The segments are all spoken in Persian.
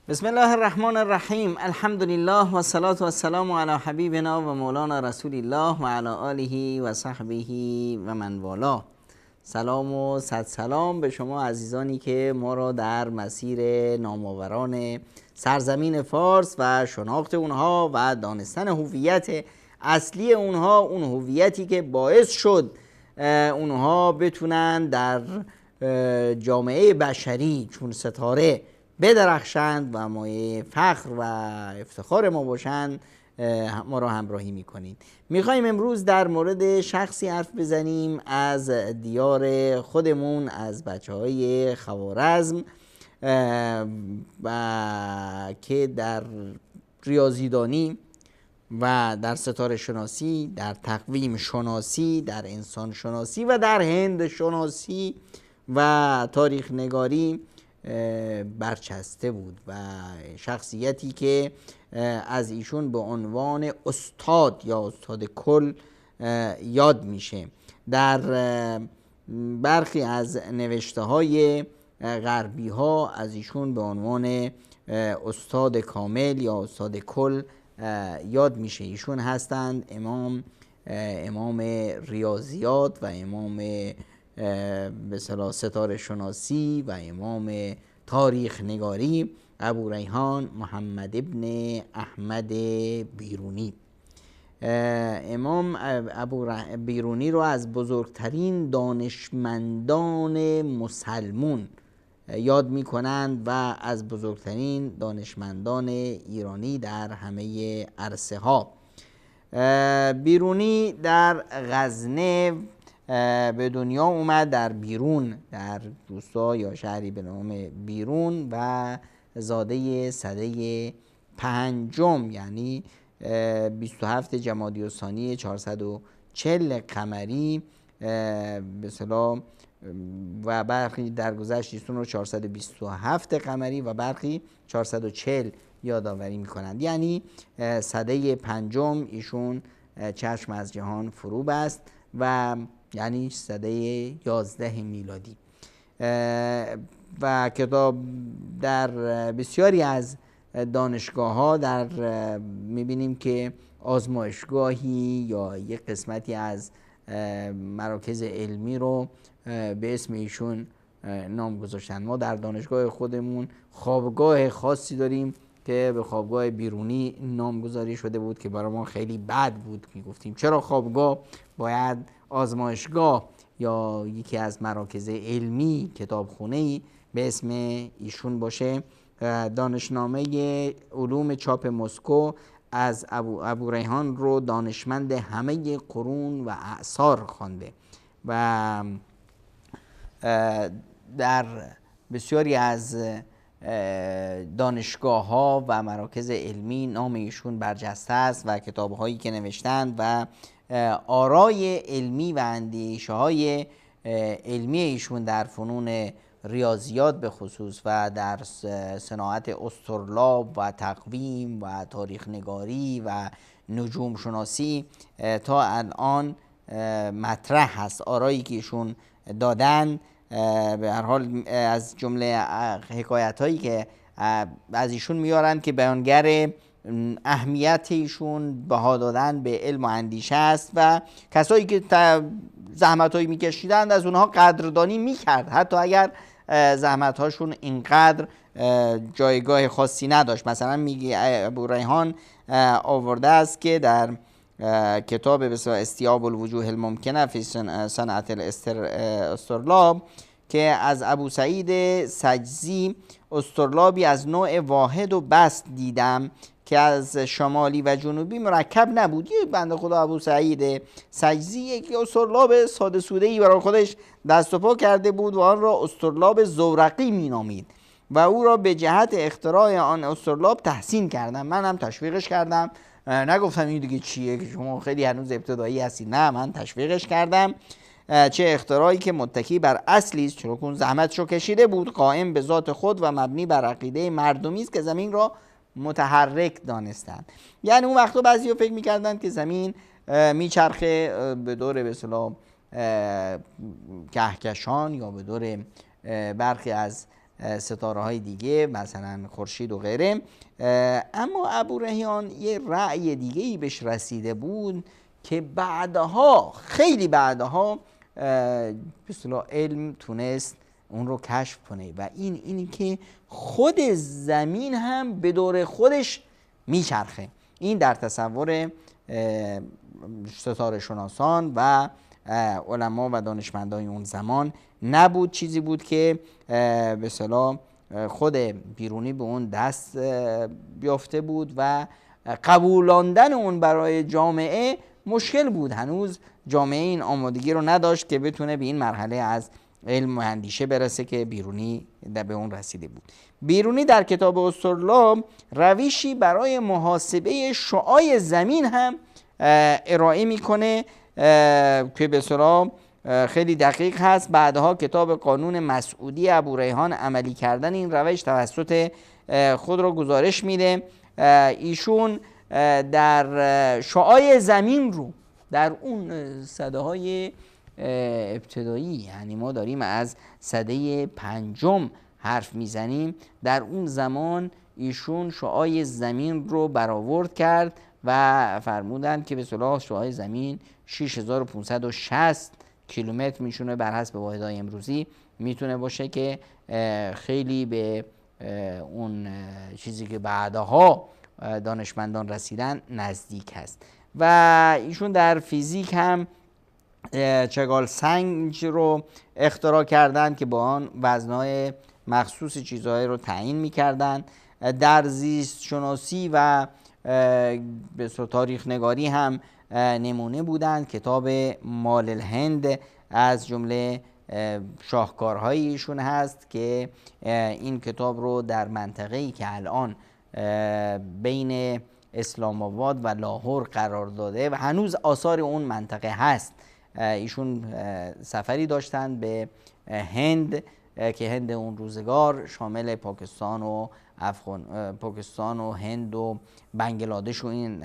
بسم الله الرحمن الرحیم. الحمد لله و الصلاة و السلام علی حبیبنا و مولانا رسول الله و علی آله و صحبه و من والاه. سلام و صد سلام به شما عزیزانی که ما را در مسیر نامآوران سرزمین فارس و شناخت اونها و دانستن هویت اصلی اونها، اون هویتی که باعث شد اونها بتونن در جامعه بشری چون ستاره بدرخشند و مایه فخر و افتخار ما باشند، ما را همراهی میکنید. میخوایم امروز در مورد شخصی حرف بزنیم از دیار خودمون، از بچه های خوارزم و که در ریاضیدانی و در ستاره شناسی، در تقویم شناسی، در انسان شناسی و در هند شناسی و تاریخ نگاری برچسته بود و شخصیتی که از ایشون به عنوان استاد یا استاد کل یاد میشه. در برخی از نوشته های غربی ها از ایشون به عنوان استاد کامل یا استاد کل یاد میشه. ایشون هستند امام ریاضیات و امام به اصطلاح ستاره شناسی و امام تاریخ نگاری، ابوریحان محمد ابن احمد بیرونی. امام بیرونی رو از بزرگترین دانشمندان مسلمون یاد می کنند و از بزرگترین دانشمندان ایرانی در همه عرصه ها. بیرونی در غزنه به دنیا اومد، در بیرون، در روستا یا شهری به نام بیرون، و زاده سده پنجم یعنی 27 جمادی الثانی 440 قمری به اصطلاح و برخی درگذشت ایشون رو 427 قمری و برخی 440 یادآوری میکنند. یعنی سده پنجم ایشون چشم از جهان فرو بست و یعنی سده 11 میلادی. و کتاب در بسیاری از دانشگاه ها در میبینیم که آزمایشگاهی یا یک قسمتی از مراکز علمی رو به اسم ایشون نام گذاشتن. ما در دانشگاه خودمون خوابگاه خاصی داریم که به خوابگاه بیرونی نامگذاری شده بود که برای ما خیلی بد بود. میگفتیم چرا خوابگاه باید آزمایشگاه یا یکی از مراکز علمی کتابخونه‌ای به اسم ایشون باشه. دانشنامه علوم چاپ مسکو از ابوریحان رو دانشمند همه قرون و اعصار خوانده و در بسیاری از دانشگاه ها و مراکز علمی نام ایشون برجسته است و کتاب هایی که نوشتند و آرای علمی و اندیشه های علمی ایشون در فنون ریاضیات به خصوص و در صناعت اسطرلاب و تقویم و تاریخ نگاری و نجوم شناسی تا الان مطرح هست. آرایی که ایشون دادن به هر حال از جمله حکایت هایی که از ایشون میارن که بیانگر اهمیت ایشون بها دادن به علم و اندیشه است و کسایی که زحمت هایی میکشیدند از اونها قدردانی میکرد، حتی اگر زحمت هاشون اینقدر جایگاه خاصی نداشت. مثلا میگه ابوریحان آورده است که در کتاب استیاب الوجوه الممکنه فی صنعت الاسطرلاب که از ابو سعید سجزی اسطرلابی از نوع واحد و بست دیدم که از شمالی و جنوبی مرکب نبود. یه بنده خدا ابو سعید سجزی یک اسطرلاب ساده سوده‌ای برای خودش دست و پا کرده بود و آن را اسطرلاب زورقی مینامید و او را به جهت اختراع آن اسطرلاب تحسین کردم. من هم تشویقش کردم، نگفتم این دیگه چیه که شما خیلی هنوز ابتدایی هستید، نه، من تشویقش کردم. چه اختراعی که متکی بر اصلی است، چون زحمتشو کشیده بود، قائم به ذات خود و مبنی بر عقیده مردمی است که زمین را متحرک دانستند. یعنی اون وقتا بعضیا فکر می‌کردند که زمین میچرخه به دور به اصطلاح کهکشان یا به دور برخی از ستاره های دیگه مثلا خورشید و غیره. اما ابوریحان یه رأی دیگه ای بهش رسیده بود که بعدها، خیلی بعدها، به اصطلاح علم تونست اون رو کشف کنه و اینی که خود زمین هم به دور خودش میچرخه. این در تصور ستاره شناسان و علما و دانشمندان اون زمان نبود، چیزی بود که به اصطلاح خود بیرونی به اون دست بیافته بود و قبولاندن اون برای جامعه مشکل بود. هنوز جامعه این آمادگی رو نداشت که بتونه به این مرحله از علم و اندیشه برسه که بیرونی به اون رسیده بود. بیرونی در کتاب اسطرلاب روشی برای محاسبه شعاع زمین هم ارائه میکنه که به اصطلاح خیلی دقیق هست. بعدها کتاب قانون مسعودی ابوریحان عملی کردن این روش توسط خود رو گزارش میده. ایشون در شعاع زمین رو در اون سده‌های ابتدایی، یعنی ما داریم از سده 5 حرف میزنیم، در اون زمان ایشون شعاع زمین رو برآورد کرد و فرمودند که به اصطلاح شعاع زمین 6560 کیلومتر میشونه بر حسب واحدهای امروزی میتونه باشه که خیلی به اون چیزی که بعدها دانشمندان رسیدن نزدیک هست. و ایشون در فیزیک هم چگال سنج رو اختراع کردن که با آن وزنهای مخصوص چیزهای رو تعیین میکردن. در زیست شناسی و به تاریخ نگاری هم نمونه بودند. کتاب مال الهند از جمله شاهکارهای ایشون هست که این کتاب رو در منطقه‌ای که الان بین اسلام آباد و لاهور قرار داده و هنوز آثار اون منطقه هست. ایشون سفری داشتند به هند که هند اون روزگار شامل پاکستان و هند و بنگلادش و این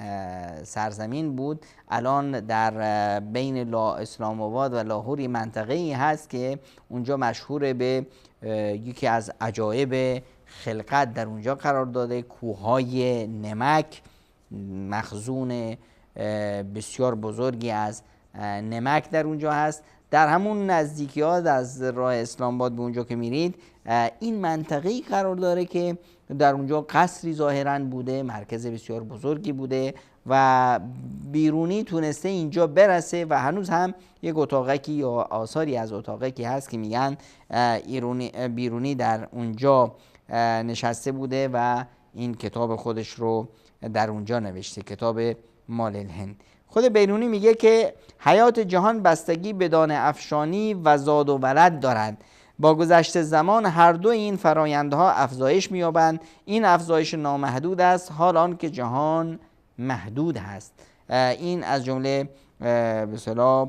سرزمین بود. الان در بین اسلام آباد و لاهور منطقه‌ای هست که اونجا مشهور به یکی از عجایب خلقت در اونجا قرار داده. کوههای نمک، مخزون بسیار بزرگی از نمک در اونجا هست. در همون نزدیکی ها از راه اسلام آباد به اونجا که میرید این منطقه‌ای قرار داره که در اونجا قصری ظاهراً بوده، مرکز بسیار بزرگی بوده و بیرونی تونسته اینجا برسه و هنوز هم یک اتاقکی یا آثاری از اتاقکی هست که میگن بیرونی در اونجا نشسته بوده و این کتاب خودش رو در اونجا نوشته، کتاب مال الهند. خود بیرونی میگه که حیات جهان بستگی به دانه افشانی و زاد و ولد دارد. با گذشت زمان هر دو این فرایندها افزایش می‌یابند. این افزایش نامحدود است حال آن که جهان محدود هست. این از جمله به اصطلاح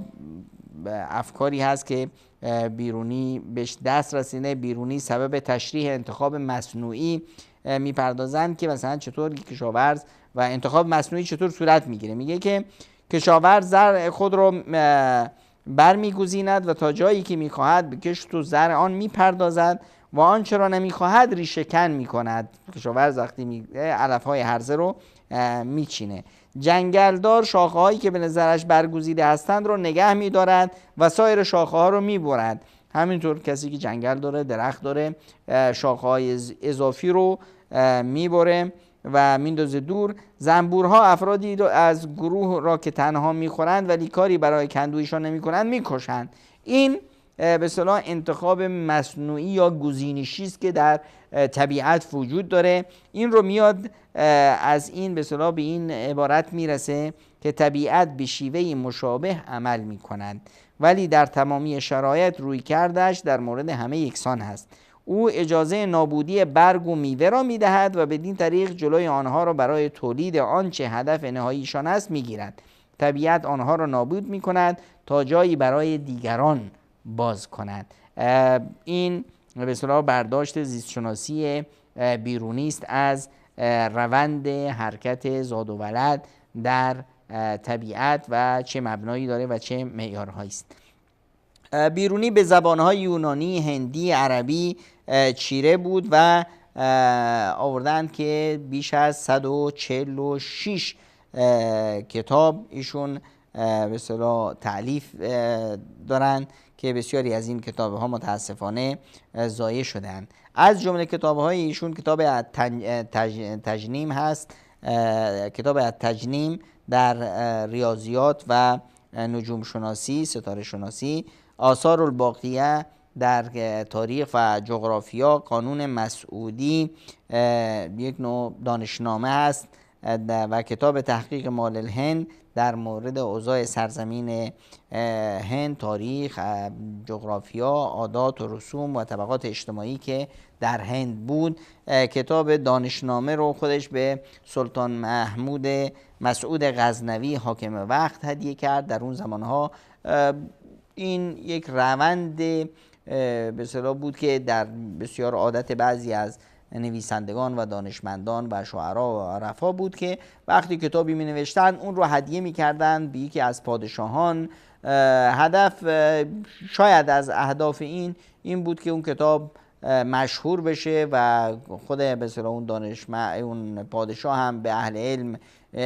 افکاری هست که بیرونی بهش دست رسیده. بیرونی سبب تشریح انتخاب مصنوعی میپردازند که مثلا چطور کشاورز و انتخاب مصنوعی چطور صورت میگیره. میگه که کشاورز زرع خود رو برمیگزیند و تا جایی که میخواهد به کشت و زرع آن میپردازد و آنچه را نمیخواهد ریشه کن میکند. کشاورز وقتی علفهای هرزه رو میچینه. جنگلدار شاخه‌هایی که به نظرش برگزیده هستند رو نگه میدارد و سایر شاخه‌ها رو میبرد. همینطور کسی که جنگل داره، درخت داره، شاخه‌های اضافی رو میبره و میندازه دور. زنبورها افرادی رو از گروه را که تنها میخورند ولی کاری برای کندویشان نمیکنند میکشند. این به اصطلاح انتخاب مصنوعی یا گزینشی است که در طبیعت وجود داره. این رو میاد از این به اصطلاح به این عبارت میرسه که طبیعت به شیوه مشابه عمل میکنند ولی در تمامی شرایط روی کردش در مورد همه یکسان هست. او اجازه نابودی برگ و میوه را میدهد و بدین طریق جلوی آنها را برای تولید آنچه هدف نهاییشان است میگیرد. طبیعت آنها را نابود میکند تا جایی برای دیگران باز کند. این به اصطلاح برداشت زیستشناسی بیرونی است از روند حرکت زاد و ولد در طبیعت و چه مبنایی داره و چه معیارهایی است. بیرونی به زبانهای یونانی، هندی، عربی چیره بود و آوردند که بیش از 146 کتاب ایشون به اصطلاح تألیف دارند که بسیاری از این کتاب ها متاسفانه ضایع شدند. از جمله کتاب های ایشون کتاب تجنیم هست، کتاب تجنیم در ریاضیات و نجوم شناسی، ستاره شناسی، آثار الباقیه در تاریخ و جغرافیا، قانون مسعودی یک نوع دانشنامه است و کتاب تحقیق مال الهند در مورد اوضاع سرزمین هند، تاریخ، جغرافیا، عادات و رسوم و طبقات اجتماعی که در هند بود. کتاب دانشنامه رو خودش به سلطان محمود مسعود غزنوی حاکم وقت هدیه کرد. در اون زمانها این یک روند به اصطلاح بود که در بسیار عادت بعضی از نویسندگان و دانشمندان و شعرا و عرفا بود که وقتی کتابی می نوشتن اون رو هدیه می کردن به یکی از پادشاهان. هدف شاید از اهداف این بود که اون کتاب مشهور بشه و خود به اصطلاح اون پادشاه هم به اهل علم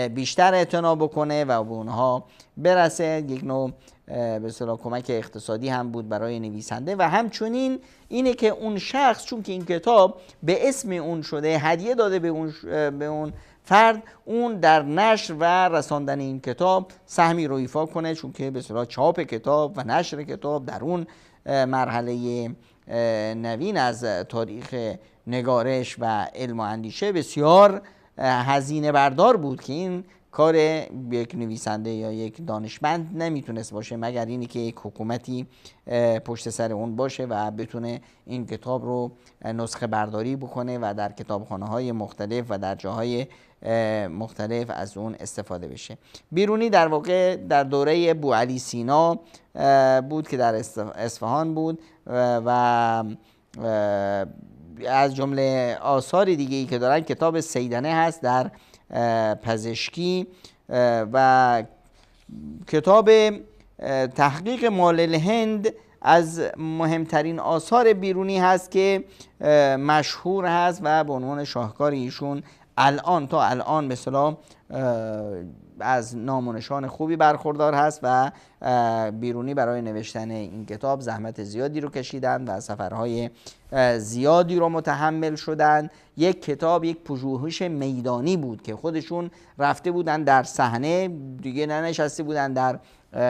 بیشتر اعتنا بکنه و به اونها برسه. یک نوع به اصطلاح کمک اقتصادی هم بود برای نویسنده و همچنین اینه که اون شخص چون که این کتاب به اسم اون شده هدیه داده به اون فرد، اون در نشر و رساندن این کتاب سهمی رو ایفا کنه، چون که به اصطلاح چاپ کتاب و نشر کتاب در اون مرحله نوین از تاریخ نگارش و علم و اندیشه بسیار هزینه بردار بود که این کار یک نویسنده یا یک دانشمند نمیتونست باشه مگر اینی که یک حکومتی پشت سر اون باشه و بتونه این کتاب رو نسخه برداری بکنه و در کتابخانه های مختلف و در جاهای مختلف از اون استفاده بشه. بیرونی در واقع در دوره بوعلی سینا بود که در اصفهان بود و از جمله آثار دیگه ای که دارن کتاب سیدنه هست در پزشکی و کتاب تحقیق مال الهند از مهمترین آثار بیرونی هست که مشهور هست و به عنوان شاهکار ایشون تا الان به اصطلاح از نام و نشان خوبی برخوردار هست و بیرونی برای نوشتن این کتاب زحمت زیادی رو کشیدن و سفرهای زیادی رو متحمل شدن. یک کتاب یک پژوهش میدانی بود که خودشون رفته بودن در صحنه، دیگه ننشسته بودن در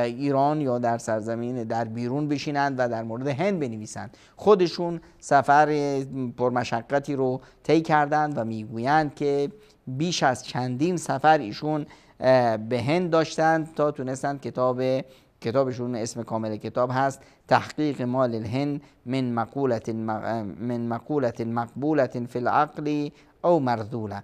ایران یا در سرزمین در بیرون بشینند و در مورد هند بنویسند. خودشون سفر پرمشقتی رو طی کردند و میگویند که بیش از چندین سفر ایشون به هند داشتند تا تونستند کتابشون اسم کامل کتاب هست تحقیق مال الهند من مقولة مقبولة فی العقل او مرذولة.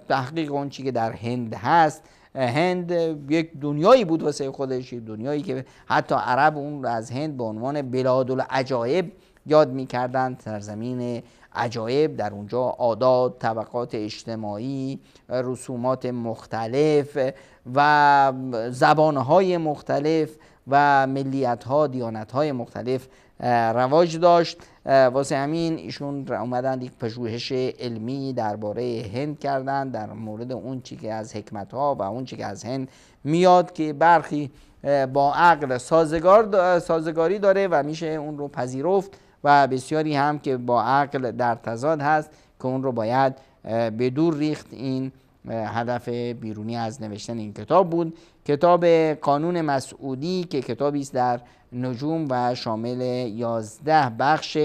تحقیق اون چی که در هند هست. هند یک دنیایی بود واسه خودش، دنیایی که حتی عرب اون از هند به عنوان بلاد العجایب یاد می‌کردند، سرزمین عجایب. در اونجا عادات، طبقات اجتماعی، رسومات مختلف و زبانهای مختلف و ملیت‌ها، دیانت‌های مختلف رواج داشت. واسه همین ایشون اومدن یک پژوهش علمی درباره هند کردن در مورد اون چی که از حکمت‌ها و اون چی که از هند میاد که برخی با عقل سازگاری داره و میشه اون رو پذیرفت و بسیاری هم که با عقل در تضاد هست که اون رو باید به دور ریخت. این هدف بیرونی از نوشتن این کتاب بود. کتاب قانون مسعودی که کتابی است در نجوم و شامل 11 بخش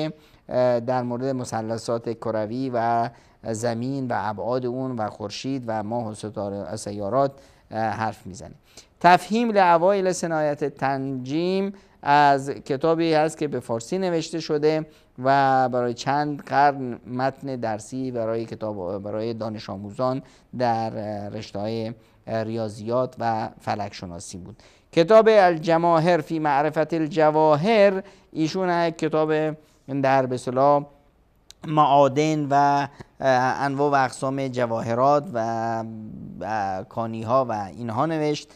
در مورد مثلثات کروی و زمین و ابعاد اون و خورشید و ماه و سیارات حرف میزنه. تفهیم لاوایل صنایع تنجیم از کتابی هست که به فارسی نوشته شده و برای چند قرن متن درسی برای دانش آموزان در رشته‌های ریاضیات و فلک شناسی بود. کتاب الجواهر فی معرفت الجواهر ایشون کتاب در به اصطلاح معادن و انواع و اقسام جواهرات و کانی ها و اینها نوشت.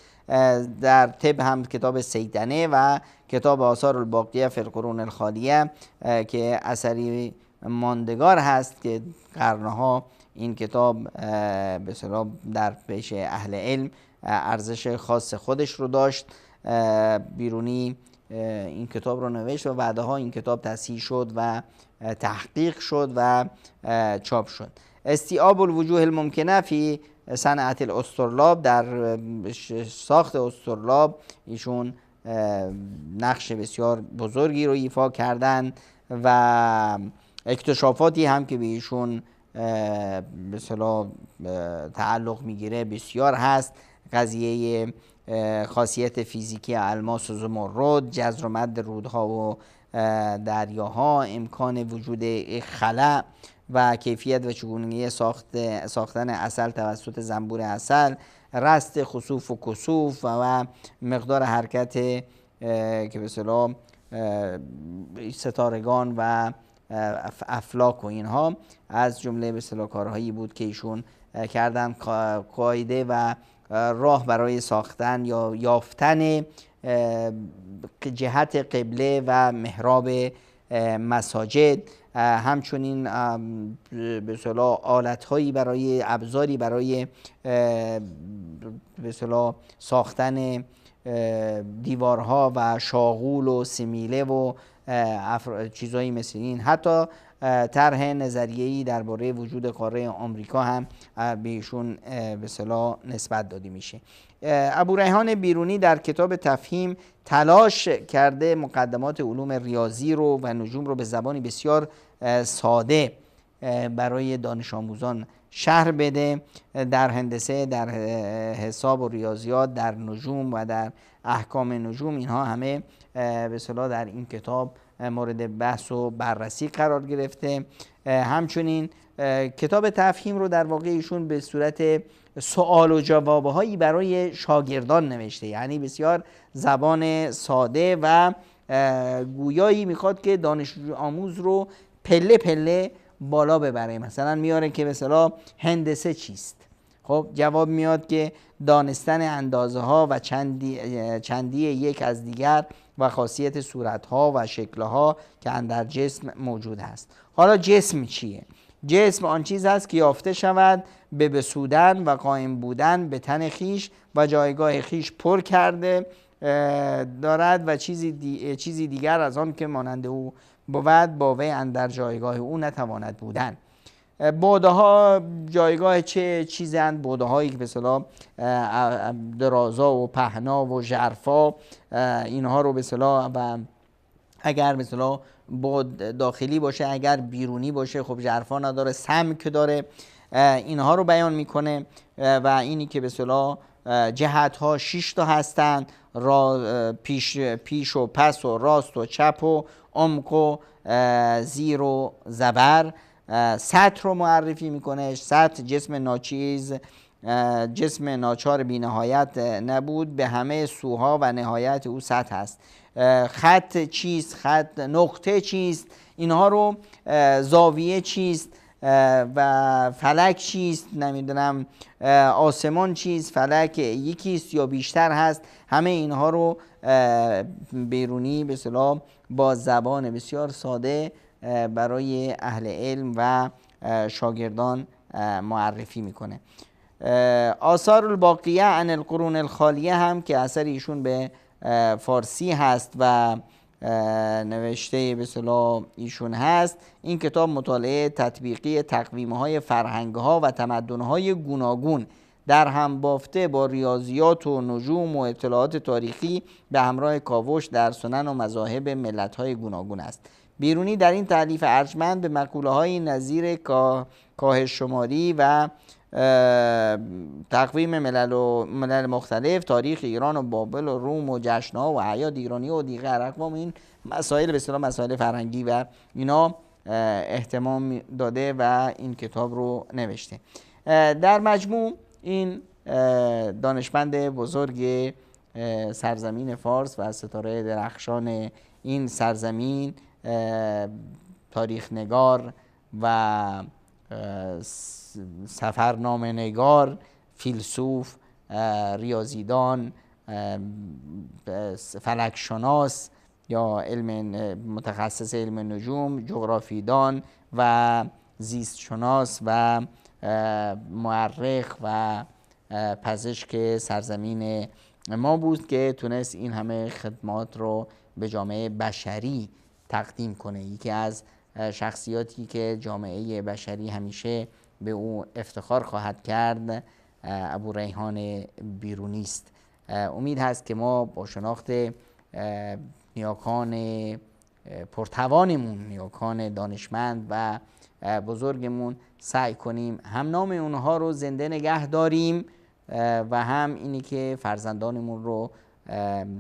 در طب هم کتاب سیدنه و کتاب آثار الباقیه فی القرون الخالیه که اثری ماندگار هست که قرنها این کتاب به اصطلاح در پیش اهل علم ارزش خاص خودش رو داشت. بیرونی این کتاب رو نوشت و بعدها این کتاب تصحیح شد و تحقیق شد و چاپ شد. استیعاب الوجوه الممکنه فی صنعت الاسطرلاب، در ساخت اسطرلاب ایشون نقش بسیار بزرگی رو ایفا کردن و اکتشافاتی هم که به ایشون به اصطلاح تعلق میگیره بسیار هست. قضیه خاصیت فیزیکی الماس و زمرد، جزر و مد رودها و دریاها، امکان وجود خلا و کیفیت و چگونگی ساختن عسل توسط زنبور عسل، رست خسوف و کسوف و مقدار حرکت که به اصطلاح ستارگان و افلاک و اینها از جمله به اصطلاح کارهایی بود که ایشون کردن. قاعده و راه برای ساختن یا یافتن جهت قبله و محراب مساجد، همچنین به اصطلاح آلت‌هایی برای ابزاری برای به اصطلاح ساختن دیوارها و شاغول و سمیله و چیزایی مثل این. حتی طرح نظریه‌ای درباره وجود قاره آمریکا هم به ایشون به اصطلاح نسبت داده میشه. ابو ریحان بیرونی در کتاب تفهیم تلاش کرده مقدمات علوم ریاضی رو و نجوم رو به زبانی بسیار ساده برای دانش آموزان شرح بده. در هندسه، در حساب و ریاضیات، در نجوم و در احکام نجوم، اینها همه به اصطلاح در این کتاب مورد بحث و بررسی قرار گرفته. همچنین کتاب تفهیم رو در واقع ایشون به صورت سوال و جوابهایی برای شاگردان نوشته، یعنی بسیار زبان ساده و گویایی میخواد که دانش آموز رو پله پله بالا ببره. مثلا میاره که مثلا هندسه چیست، خب جواب میاد که دانستن اندازه ها و چندی یک از دیگر و خاصیت صورت ها و شکل ها که اندر جسم موجود است. حالا جسم چیه؟ جسم آن چیز است که یافته شود به بسودن و قائم بودن به تن خیش و جایگاه خیش پر کرده دارد و چیزی دیگر از آن که مانند او بود با وی اندر جایگاه او نتواند بودن. بوده ها جایگاه چه چیزند؟ بوده هایی که به اصطلاح درازا و پهنا و ژرفا، اینها رو به اصطلاح و اگر به اصطلاح بود داخلی باشه، اگر بیرونی باشه خب ژرفا نداره، سمک داره، اینها رو بیان میکنه. و اینی که به اصطلاح جهت ها 6 تا هستند، پیش و پس و راست و چپ و عمق و زیر و زبر. سطح رو معرفی میکنه. سطح جسم ناچیز، جسم ناچار بی نهایت نبود، به همه سوها و نهایت او سطح است. خط چیست؟ خط نقطه چیست؟ اینها رو زاویه چیست و فلک چیست، نمیدونم آسمان چیست، فلک یکیست یا بیشتر هست، همه اینها رو بیرونی به اصطلاح با زبان بسیار ساده برای اهل علم و شاگردان معرفی میکنه. آثار الباقیه عن القرون الخالیه هم که اثر ایشون به فارسی هست و نوشته به اصطلاح ایشون هست. این کتاب مطالعه تطبیقی تقویم‌های فرهنگ‌ها و تمدن‌های گوناگون در هم بافته با ریاضیات و نجوم و اطلاعات تاریخی به همراه کاوش در سنن و مذاهب ملت‌های گوناگون است. بیرونی در این تألیف ارجمند به مقوله‌های نظیر کاهش شماری و تقویم ملل مختلف، تاریخ ایران و بابل و روم و جشن‌ها و اعیاد ایرانی و دیگر اقوام، این مسائل به اصطلاح مسائل فرهنگی و اینا اهتمام داده و این کتاب رو نوشته. در مجموع این دانشمند بزرگ سرزمین فارس و ستاره درخشان این سرزمین، تاریخ نگار و سفرنامه نگار، فیلسوف، ریاضیدان، فلکشناس یا متخصص علم نجوم، جغرافیدان و زیست شناس و مورخ و پزشک سرزمین ما بود که تونست این همه خدمات رو به جامعه بشری تقدیم کنه. یکی از شخصیاتی که جامعه بشری همیشه به او افتخار خواهد کرد ابوریحان بیرونی است. امید هست که ما با شناخت نیاکان پرتوانمون، نیاکان دانشمند و بزرگمون، سعی کنیم هم نام اونها رو زنده نگه داریم و هم اینی که فرزندانمون رو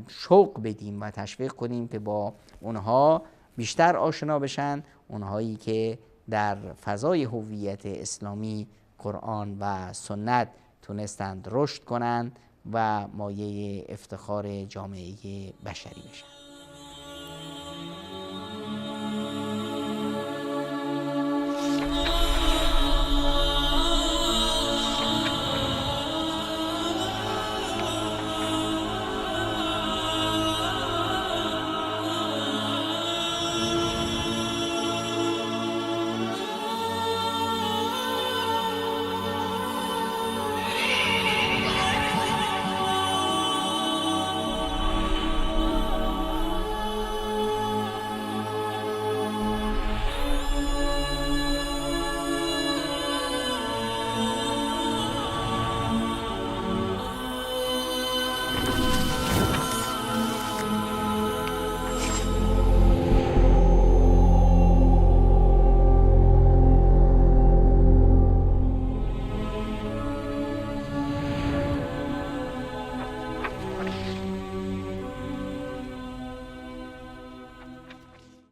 شوق بدیم و تشویق کنیم که با اونها بیشتر آشنا بشن، اونهایی که در فضای هویت اسلامی، قرآن و سنت تونستند رشد کنند و مایه افتخار جامعه بشری بشن.